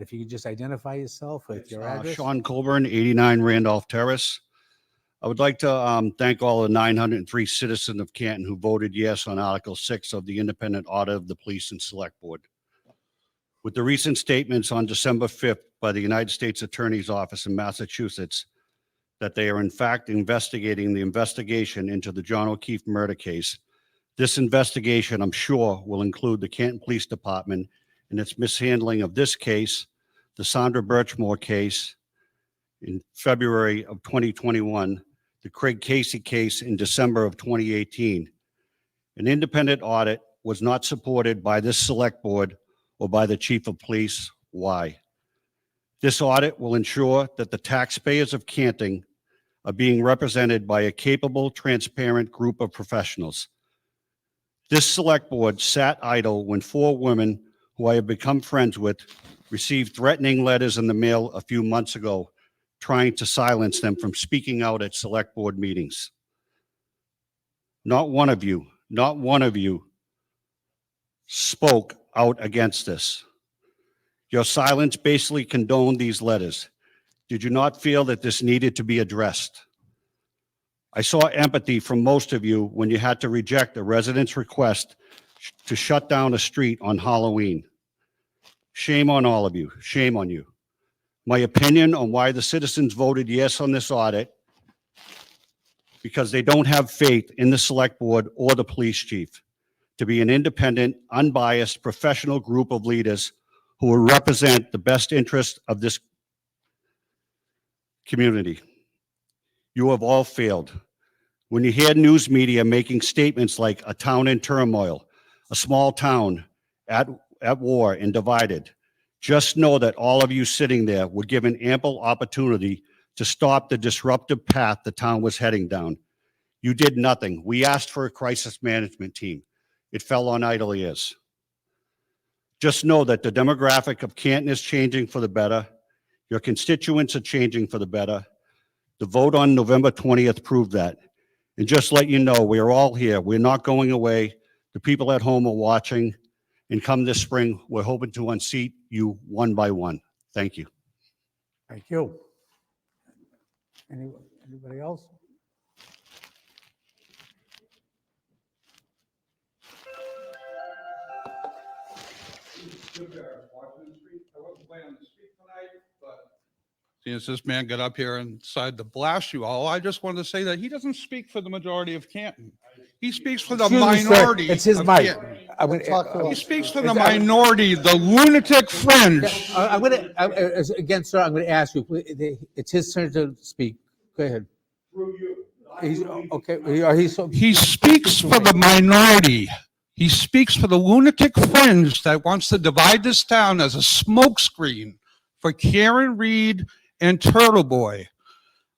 If you could just identify yourself with your address. Sean Colbourne, 89 Randolph Terrace. I would like to thank all the 903 citizens of Canton who voted yes on Article 6 of the independent audit of the Police and Select Board. With the recent statements on December 5th by the United States Attorney's Office in Massachusetts that they are in fact investigating the investigation into the John O'Keefe murder case, this investigation, I'm sure, will include the Canton Police Department in its mishandling of this case, the Sandra Birchmore case in February of 2021, the Craig Casey case in December of 2018. An independent audit was not supported by this select board or by the chief of police. Why? This audit will ensure that the taxpayers of Canton are being represented by a capable, transparent group of professionals. This select board sat idle when 4 women who I have become friends with received threatening letters in the mail a few months ago, trying to silence them from speaking out at select board meetings. Not one of you spoke out against this. Your silence basically condoned these letters. Did you not feel that this needed to be addressed? I saw empathy from most of you when you had to reject a resident's request to shut down a street on Halloween. Shame on all of you. Shame on you. My opinion on why the citizens voted yes on this audit, because they don't have faith in the select board or the police chief to be an independent, unbiased, professional group of leaders who will represent the best interest of this community. You have all failed. When you hear news media making statements like a town in turmoil, a small town at war and divided, just know that all of you sitting there were given ample opportunity to stop the disruptive path the town was heading down. You did nothing. We asked for a crisis management team. It fell on idle ears. Just know that the demographic of Canton is changing for the better. Your constituents are changing for the better. The vote on November 20th proved that. And just let you know, we are all here. We're not going away. The people at home are watching. And come this spring, we're hoping to unseat you one by one. Thank you. Thank you. Anybody else? Seeing as this man got up here and decided to blast you all, I just wanted to say that he doesn't speak for the majority of Canton. He speaks for the Excuse me, sir. minority. It's his of mic. Canton. He speaks for the minority, the lunatic fringe. I'm going to, again, sir, I'm going to ask you, it's his turn to speak. Go ahead. He's, okay. He speaks for the minority. He speaks for the lunatic fringe that wants to divide this town as a smokescreen for Karen Reed and Turtle Boy.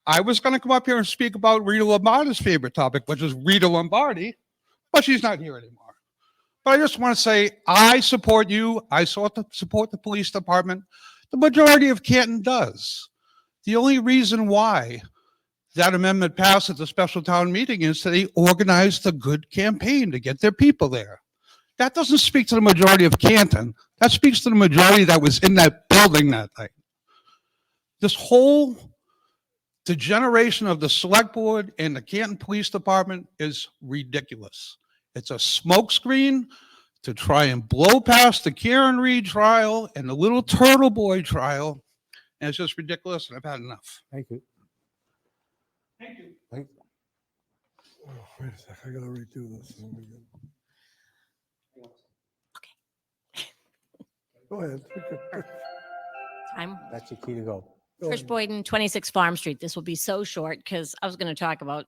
I was going to come up here and speak about Rita Lombardi's favorite topic, which is Rita Lombardi, but she's not here anymore. But I just want to say, I support you. I support the police department. The majority of Canton does. The only reason why that amendment passed at the special town meeting is that they organized a good campaign to get their people there. That doesn't speak to the majority of Canton. That speaks to the majority that was in that building that night. This whole degeneration of the select board and the Canton Police Department is ridiculous. It's a smokescreen to try and blow past the Karen Reed trial and the little Turtle Boy trial. And it's just ridiculous, and I've had enough. Thank you. Thank you. Oh, wait a sec, I gotta redo this. Go ahead. Time. That's your key to go. Trish Boyden, 26 Farm Street. This will be so short because I was going to talk about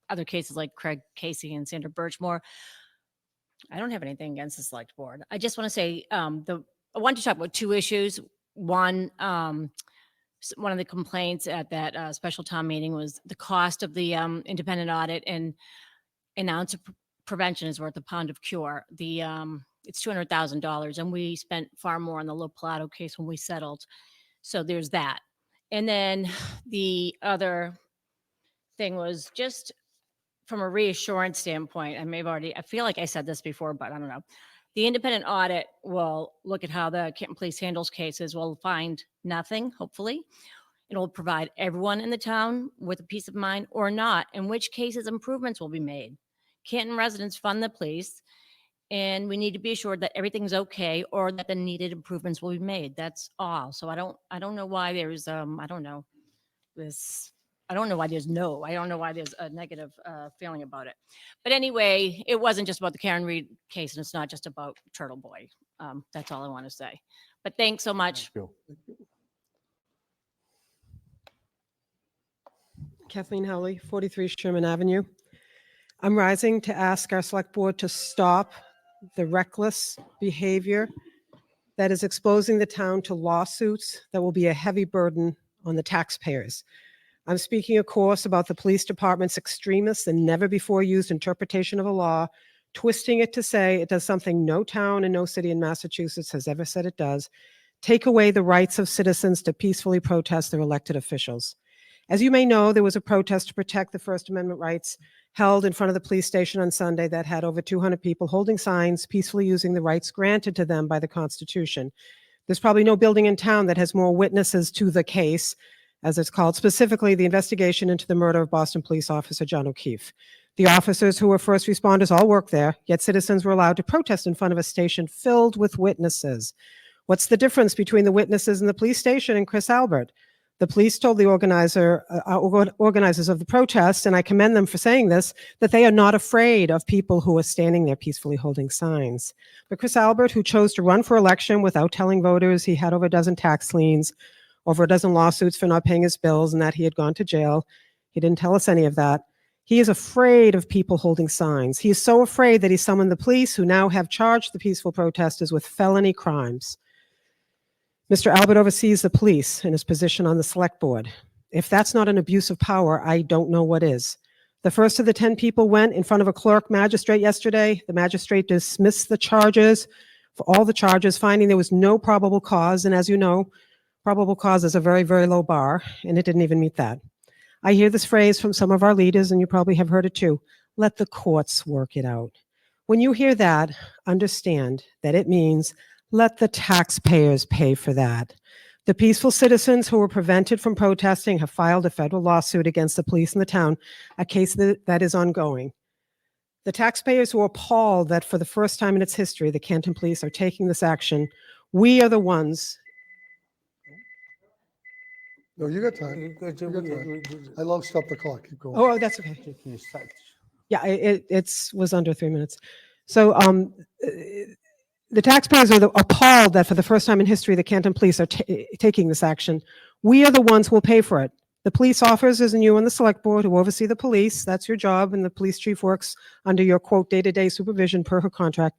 other cases like Craig Casey and Sandra Birchmore. I don't have anything against the select board. I just want to say I wanted to talk about 2 issues. One of the complaints at that special town meeting was the cost of the independent audit, and an ounce of prevention is worth a pound of cure. It's $200,000, and we spent far more on the Lo Plato case when we settled. So there's that. And then the other thing was just from a reassurance standpoint, I feel like I said this before, but I don't know. The independent audit will look at how the Canton Police handles cases. Will find nothing, hopefully. It'll provide everyone in the town with a peace of mind or not, in which cases improvements will be made. Canton residents fund the police, and we need to be assured that everything's okay or that the needed improvements will be made. That's all. So I don't know why there's I don't know this. I don't know why there's no. I don't know why there's a negative feeling about it. But anyway, it wasn't just about the Karen Reed case, and it's not just about Turtle Boy. That's all I want to say. But thanks so much. Thank you. Kathleen Howley, 43 Sherman Avenue. I'm rising to ask our select board to stop the reckless behavior that is exposing the town to lawsuits that will be a heavy burden on the taxpayers. I'm speaking, of course, about the police department's extremist and never before used interpretation of a law, twisting it to say it does something no town and no city in Massachusetts has ever said it does, take away the rights of citizens to peacefully protest their elected officials. As you may know, there was a protest to protect the First Amendment rights held in front of the police station on Sunday that had over 200 people holding signs, peacefully using the rights granted to them by the Constitution. There's probably no building in town that has more witnesses to the case, as it's called, specifically the investigation into the murder of Boston police officer John O'Keefe. The officers who were first responders all worked there, yet citizens were allowed to protest in front of a station filled with witnesses. What's the difference between the witnesses in the police station and Chris Albert? The police told the organizers of the protest, and I commend them for saying this, that they are not afraid of people who are standing there peacefully holding signs. But Chris Albert, who chose to run for election without telling voters he had over a dozen tax liens, over a dozen lawsuits for not paying his bills, and that he had gone to jail, he didn't tell us any of that. He is afraid of people holding signs. He is so afraid that he summoned the police, who now have charged the peaceful protesters with felony crimes. Mr. Albert oversees the police in his position on the select board. If that's not an abuse of power, I don't know what is. The first of the 10 people went in front of a clerk magistrate yesterday. The magistrate dismissed the charges, for all the charges, finding there was no probable cause. And as you know, probable cause is a very, very low bar, and it didn't even meet that. I hear this phrase from some of our leaders, and you probably have heard it too. Let the courts work it out. When you hear that, understand that it means let the taxpayers pay for that. The peaceful citizens who were prevented from protesting have filed a federal lawsuit against the police in the town, a case that is ongoing. The taxpayers who are appalled that for the first time in its history, the Canton Police are taking this action, we are the ones. No, you got time. I love stop the clock. Keep going. Oh, that's okay. Yeah, it was under 3 minutes. So the taxpayers are appalled that for the first time in history, the Canton Police are taking this action. We are the ones who will pay for it. The police officers and you on the select board who oversee the police, that's your job, and the police chief works under your, quote, day-to-day supervision per her contract.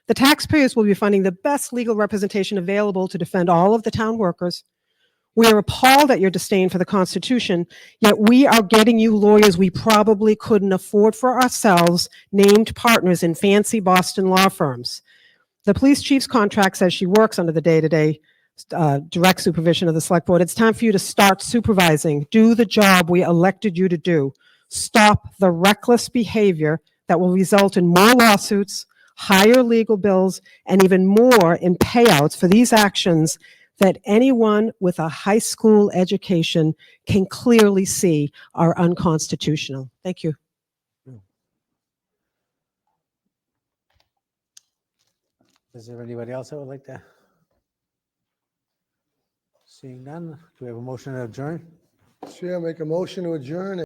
The taxpayers will be funding the best legal representation available to defend all of the town workers. We are appalled at your disdain for the Constitution, yet we are getting you lawyers we probably couldn't afford for ourselves, named partners in fancy Boston law firms. The police chief's contract says she works under the day-to-day direct supervision of the select board. It's time for you to start supervising. Do the job we elected you to do. Stop the reckless behavior that will result in more lawsuits, higher legal bills, and even more in payouts for these actions that anyone with a high school education can clearly see are unconstitutional. Thank you. Is there anybody else that would like to? Seeing none, do we have a motion to adjourn? Chair, make a motion to adjourn